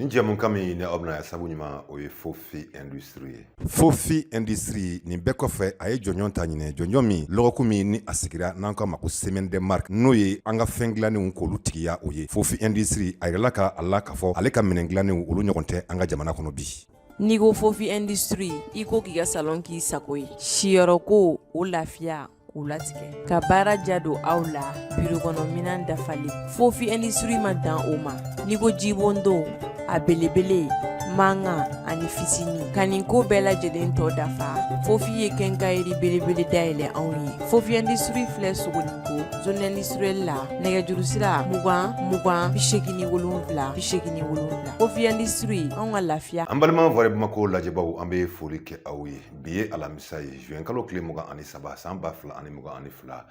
Njamu kami ne obna ya sabu nyuma oye Fofi Industry. Fofi Industry ni bekofe aye jonyon tanyine jonyon mi logoku mi ni asikira nanka maku Semen Denmark no ye anga fenglani unkolu tigiya oye Fofi Industry ayela ka alla kafo ale ka minenglani ulu nyokonte anga jamana kono bi. Nigo Fofi Industry iko kiga salon ki sakoy shiyaroko o lafiya o latigɛ ka baara jado aw la biro kɔnɔ minan dafali Fofi Industry ma dan o ma nigo jibondo a belebele manga ani fitini ka nin ko bɛɛ lajɛlen tɔ dafa Fofi ye kɛnkayiri belebele dayɛlɛ anw ye Fofi Industry filɛ Sogoninko zone industrielle la nɛgɛjuru sira 20 87 Fofi Industry anw ka lafiya. An balima voire Bamako lajɛbaw an bɛ foli kɛ aw ye bi ye alamisa ye juin kalo tile 23 san 2022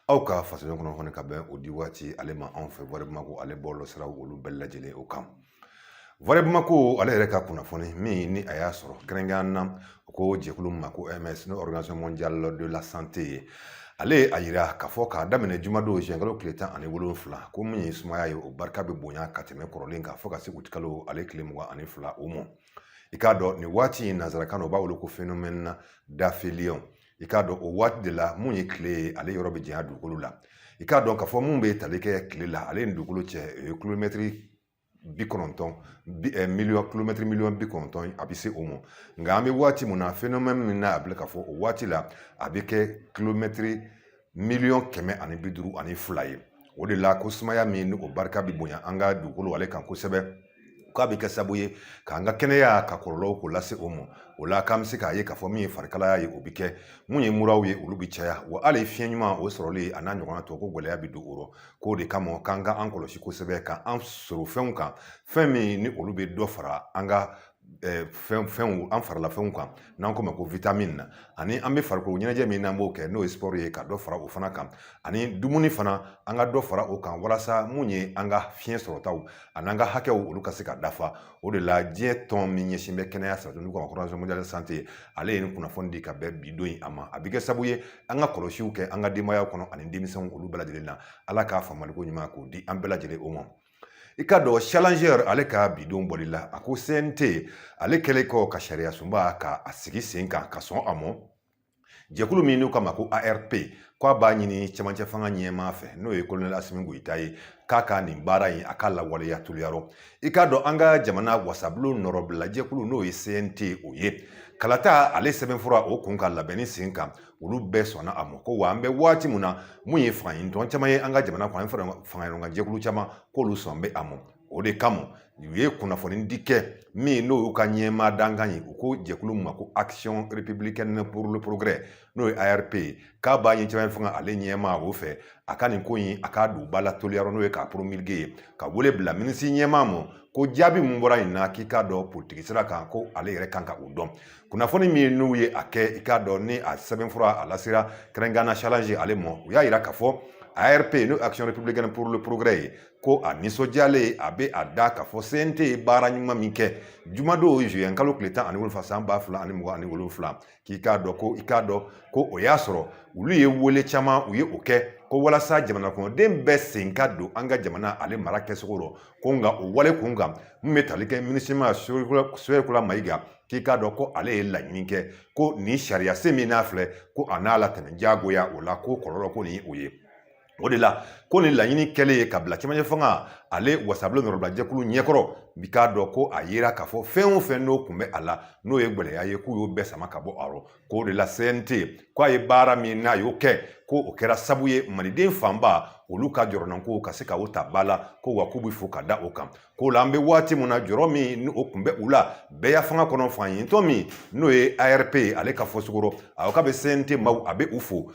aw ka fasoɲɔgɔn kɔnɔ hɔni ka bɛn o di waati ale ma anw fɛ voire Bamako ale bɔlɔ sira olu bɛɛ lajɛlen o kan. Voire Bamako ale yɛrɛ ka kunnafoni min ni a y'a sɔrɔ kɛrɛnkɛrɛnnen na ko jɛkulu ma ko OMS no Organisation mondiale de la santé ale a yira k'a fɔ k'a daminɛ jumadon juin kalo tile 17 ko min ye sumaya ye o barika bɛ bonya ka tɛmɛ kɔrɔlen kan fɔ ka se uti kalo ale tile 22 o mɔ. I k'a dɔn nin waati in nanzarakan na u b'a wele ko phénomène d'aphelion. I k'a dɔn o waati de la mun ye tile ye ale yɔrɔ bɛ janya dugukolo la. I k'a dɔn k'a fɔ mun bɛ tali kɛ tile la ale ni dugukolo cɛ kilomètre 90 kilomètre million 90 a bɛ se o mɔ nka an bɛ waati mun na phénomène min na a bila k'a fɔ o waati la a bɛ kɛ kilomètre million 152 ye o de la ko sumaya min ni o barika bɛ bonya an ka dugukolo ale kan kosɛbɛ k'a bɛ kɛ sababu ye k'an ka kɛnɛya ka kɔlɔlɔw k'o lase o ma o la k'an bɛ se k'a ye k'a fɔ min ye farikalaya ye o bɛ kɛ mun ye muraw ye olu bɛ caya wa hali fiɲɛ ɲuman o sɔrɔli a n'a ɲɔgɔnna tɔ ko gɛlɛya bɛ don o rɔ k'o de kama k'an ka an kɔlɔsi kosɛbɛ ka an sɔrɔ fɛnw kan fɛn min ni olu bɛ dɔ fara an ka fɛnw an farala fɛnw kan n'an ko ma ko vitamine na ani an bɛ farikolo ɲɛnajɛ min n'an b'o kɛ n'o ye sport ye ka dɔ fara o fana kan ani dumuni fana an ka dɔ fara o kan walasa mun ye an ka fiɲɛ sɔrɔtaw ani an ka hakɛw olu ka se ka dafa o de la diɲɛ tɔn min ɲɛsin bɛ kɛnɛya sabati n'u ko ma Organisation mondiale de la santé ale ye nin kunnafoni di ka bɛn bi don in a ma a bɛ kɛ sababu ye an ka kɔlɔsiw kɛ an ka denbayaw kɔnɔ ani denmisɛnw olu bɛɛ lajɛlen na ala k'a faamuyaliko ɲuman k'o di an bɛɛ lajɛlen o ma. I ka dɔn challenger ale ka bidon bɔli la a ko CNT ale kɛlen kɔ ka sariya sunba ka a sigi sen kan ka sɔn a mɔ jɛkulu min n'u kama ko ARP k'a b'a ɲini cɛmancɛ fanga ɲɛmaa fɛ n'o ye colonel Asimi Goyita ye k'a ka nin baara in a ka lawaleya tuliyarɔ i k'a dɔn an ka jamana wasabulon nɔrɔbila jɛkulu n'o ye CNT o ye kalata ale sɛbɛnfura o kun ka labɛnni sen kan olu bɛɛ sɔnna a ma ko wa an bɛ waati mun na mun ye fangayintɔn caman ye an ka jamana kɔnɔ an fangayɔrɔ jɛkulu caman k'olu sɔn bɛ a ma o de kama u ye kunnafoni di kɛ min n'o y'u ka ɲɛmaa dankan ye u ko jɛkulu ma ko Action républicaine pour le progrès n'o ye ARP k'a b'a ɲɛ caman fanga ale ɲɛmaa o fɛ a ka nin ko in a k'a don ba la toliyɔrɔ n'o ye k'a promulguer ye ka wele bila minisiri ɲɛmaa ma ko jaabi mun bɔra nin na k'i k'a dɔn politiki sira kan ko ale yɛrɛ kan ka o dɔn kunnafoni min n'u ye a kɛ i k'a dɔn ni a sɛbɛnfura a lasera kɛrɛnkɛrɛnna challenge ale ma u y'a yira k'a fɔ ARP n'o Action républicaine pour le progrès ye ko a nisɔndiyalen a bɛ a da k'a fɔ CNT ye baara ɲuman min kɛ jumadon juin kalo tile 17 san 2027 k'i k'a dɔn ko i k'a dɔn ko o y'a sɔrɔ olu ye wele caman u ye o kɛ ko walasa jamana kɔnɔden bɛɛ sen ka don an ka jamana ale mara kɛcogo rɔ ko nka o wale kun kan min bɛ tali kɛ minisirima Soyekula Mayiga k'i k'a dɔn ko ale ye laɲini kɛ ko nin sariya sen min n'a filɛ ko a n'a latɛmɛ diyagoya o la ko kɔlɔlɔ ko nin ye o ye. O de la ko nin laɲini kɛlen ye ka bila cɛmancɛ fanga ale wasabulon nɔrɔbila jɛkulu ɲɛkɔrɔ bi k'a dɔn ko a yera k'a fɔ fɛn o fɛn n'o kun bɛ a la n'o ye gɛlɛya ye k'u y'o bɛɛ sama ka bɔ a rɔ k'o de la CNT k'a ye baara min n'a y'o kɛ ko o kɛra sababu ye maliden fanba olu ka jɔrɔnanko ka se ka o ta ba la ko wa k'u bɛ fo ka da o kan k'o la an bɛ waati mun na jɔrɔ min ni o kun bɛ u la bɛɛ ya fanga kɔnɔ fanyintɔ min n'o ye ARP ale ka fɔsogoro a ka bɛ CNT maaw a bɛ u fo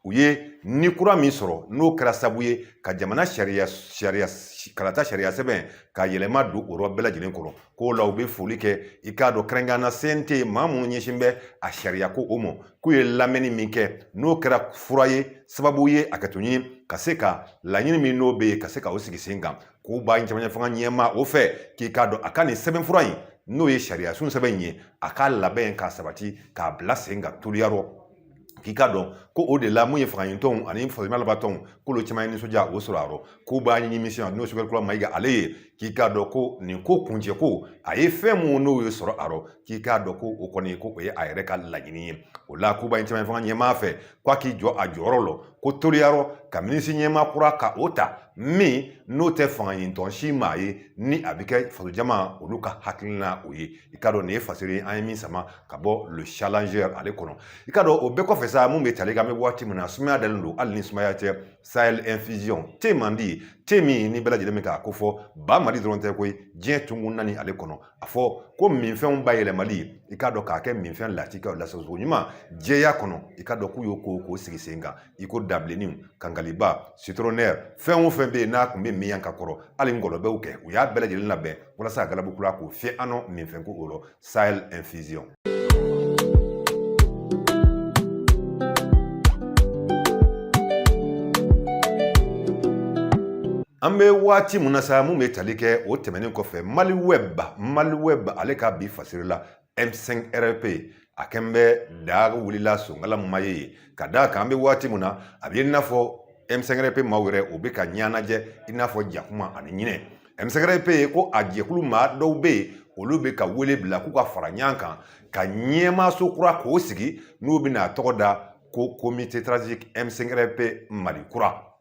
u ye ni kura min sɔrɔ n'o kɛra sababu ye ka jamana kalata sariya sɛbɛn ka yɛlɛma don o yɔrɔ bɛɛ lajɛlen kɔrɔ k'o la u bɛ foli kɛ i k'a dɔn kɛrɛnkɛrɛnna CNT maa minnu ɲɛsin bɛ a sariya ko o ma k'u ye lamɛnni min kɛ n'o kɛra fura ye sababu ye a ka to ɲini ka se ka laɲini min n'o bɛ yen ka se ka o sigi sen kan k'u b'a cɛmancɛ fanga ɲɛmaa o fɛ k'i k'a dɔn a ka nin sɛbɛnfura in n'o ye sariya sun sɛbɛn in ye a ka labɛn k'a sabati k'a bila sen kan tuliyarɔ k'i ka dɔn ko o de la mun ye fangayintɔnw ani fasoɲɛma labatɔnw k'olu caman ye nisɔndiya o sɔrɔ a rɔ k'u b'a ɲini mission n'o Soyekula Mayiga ale ye k'i k'a dɔn ko nin ko kuncɛ ko a ye fɛn mun n'o ye sɔrɔ a rɔ k'i k'a dɔn ko o kɔni ko o ye a yɛrɛ ka laɲini ye o la Kuba Intɛmɛ fanga ɲɛmaa fɛ k'a k'i jɔ a jɔyɔrɔ la ko toliyarɔ ka minisiri ɲɛmaa kura ka o ta min n'o tɛ fanga ɲintɔn si maa ye ni a bɛ kɛ fasojama olu ka hakilina o ye i k'a dɔn nin ye fasiri an ye min sama ka bɔ le challenger ale kɔnɔ i k'a dɔn o bɛɛ kɔfɛ sa mun bɛ tali kan an bɛ waati min na sumaya dalen don hali ni sumaya tɛ Sahel infusion te man di te min ni bɛɛ lajɛlen bɛ k'a ko fɔ ba Mali dɔrɔn tɛ koyi diɲɛ tungun naani ale kɔnɔ a fɔ ko minfɛnw bayɛlɛmali i k'a dɔn k'a kɛ minfɛn latikɛw lasago ɲuman jɛya kɔnɔ i k'a dɔn k'u y'o k'o sigi sen kan i ko dabilenniw kangaliba citronnière fɛn o fɛn bɛ yen n'a tun bɛ min yan ka kɔrɔ hali ngɔlɔbɛw kɛ u y'a bɛɛ lajɛlen labɛn walasa galabu kura k'o fiyɛ an nɔ minfɛn ko o rɔ Sahel infusion. An bɛ waati mun na sa mun bɛ tali kɛ o tɛmɛnen kɔfɛ Mali web ale ka bi fasiri la M5RP a kɛn bɛ da wulila songala ma ye ka da kan an bɛ waati mun na a bɛ i n'a fɔ M5RP maaw yɛrɛ o bɛ ka ɲanajɛ i n'a fɔ jakuma ani ɲinɛ M5RP ko a jɛkulu maa dɔw bɛ yen olu bɛ ka wele bila k'u ka fara ɲɔgɔn kan ka ɲɛmaaso kura k'o sigi n'u bɛna tɔgɔ da ko comité stratégique M5RP Mali kura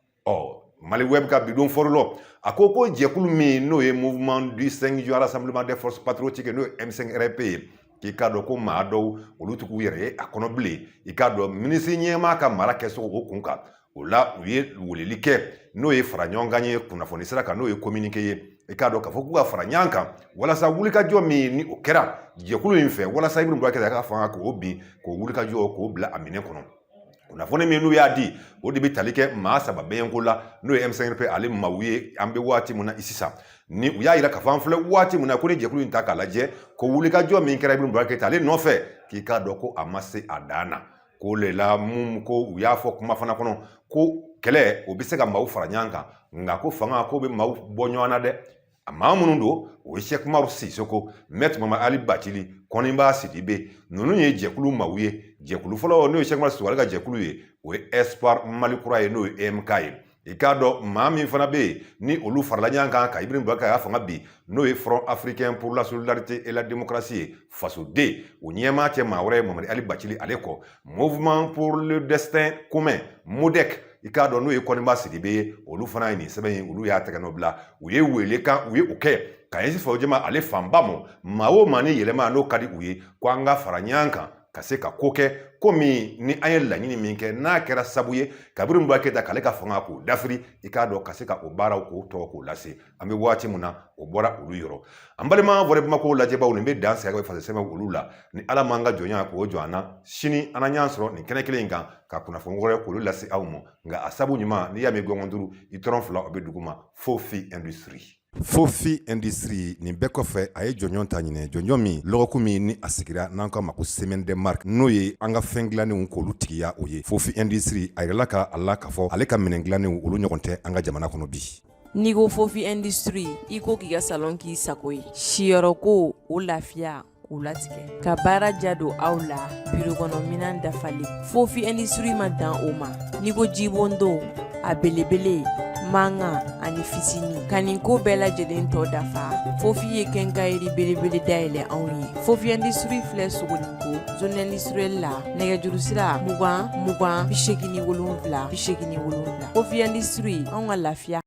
Mali web ka bidon fɔlɔ a ko jɛkulu min n'o ye mouvement du 5 juin rassemblement des forces patriotiques n'o ye M5RP ye k'i k'a dɔn ko maa dɔw olu t'u yɛrɛ ye a kɔnɔ bilen i k'a dɔn minisiri ɲɛmaa ka mara kɛcogo o kun kan o la u ye weleli kɛ n'o ye fara ɲɔgɔn kan ye kunnafoni sira kan n'o ye communiqué ye i k'a dɔn k'a fɔ k'u ka fara ɲɔgɔn kan walasa wulikajɔ min ni o kɛra jɛkulu in fɛ walasa Ibrim Boubacar Keïta ka fanga k'o bin k'o wulikajɔ k'o bila a minɛ kɔnɔ kunnafoni min n'u y'a di o de bɛ tali kɛ maa saba bɛyɛnko la n'o ye M5RP ale maaw ye an bɛ waati min na sisan ni u y'a jira k'a fɔ an filɛ waati min na ko ni jɛkulu in ta k'a lajɛ ko wulikajɔ min kɛra Ibrim Boubacar Keïta ale nɔfɛ k'i k'a dɔn ko a ma se a dan na ko le la mun ko u y'a fɔ kuma fana kɔnɔ ko kɛlɛ o bɛ se ka maaw fara ɲɔgɔn kan nka ko fanga ko bɛ maaw bɔ ɲɔgɔn na dɛ a maa minnu don o ye Cheikh Umaru Sisoko Maître Mamadi Ali Bacili Kɔniba Sidibe ninnu ye jɛkulu maaw ye jɛkulu fɔlɔ n'o ye Cheikh Umaru Sisoko ale ka jɛkulu ye o ye Espoir Mali kura ye n'o ye EMK ye i k'a dɔn maa min fana bɛ yen ni olu farala ɲɔgɔn kan ka Ibrim Boubacar Keïta fanga bi n'o ye Front africain pour la solidarité et la démocratie ye fasoden o ɲɛmaa cɛ maa wɛrɛ ye Mamadi Ali Bacili ale kɔ mouvement pour le destin commun MODEC i k'a dɔn n'o ye Kɔniba Sidibe ye olu fana ye nin sɛbɛn in olu y'a tɛgɛ nɔ bila u ye wele kan u ye o kɛ ka ɲɛsin fasojama ale fanba ma maa o maa ni yɛlɛma n'o ka di u ye ko an ka fara ɲɔgɔn kan ka se ka ko kɛ komi ni an ye laɲini min kɛ n'a kɛra sabu ye ka Ibrim Boubacar Keïta k'ale ka fanga k'o dafiri i k'a dɔn ka se ka o baaraw k'o tɔgɔ k'o lase an bɛ waati min na o bɔra olu yɔrɔ an balima volet Bamako lajɛbaw nin bɛ dan sɛgɛ fasosɛbɛn olu la ni ala m'an ka jɔnya k'o jɔ an na sini an ɲan sɔrɔ nin kɛnɛ kelen in kan ka kunnafoni wɛrɛ k'olu lase aw ma nka a sabu ɲuman n'i y'a mɛn gɔngɔn duuru i tɔrɔn fila o bɛ duguma Fofi Industrie. Fofi Industrie nin bɛɛ kɔfɛ a ye jɔnjɔn ta ɲinɛ jɔnjɔn min lɔgɔku min ni a sigira n'an k'a ma ko Semaine des Marques n'o ye an ka fɛn dilannenw k'olu tigiya o ye Fofi Industrie a yirala ka a la k'a fɔ ale ka minɛn dilannenw olu ɲɔgɔn tɛ an ka jamana kɔnɔ bi. N'i ko Fofi Industrie i ko k'i ka salon k'i sago ye siyɔrɔ ko o lafiya k'u latigɛ ka baara ja don aw la biro kɔnɔ minɛn dafalen Fofi Industrie ma dan o ma n'i ko jibondon a belebele mankan ani fitini ka nin ko bɛɛ lajɛlen tɔ dafa Fofi ye kɛnkayiri belebele dayɛlɛ anw ye Fofi Industrie filɛ Sogoninko zone industrielle la nɛgɛjuru sira 20 20 87 87 Fofi Industrie anw ka lafiya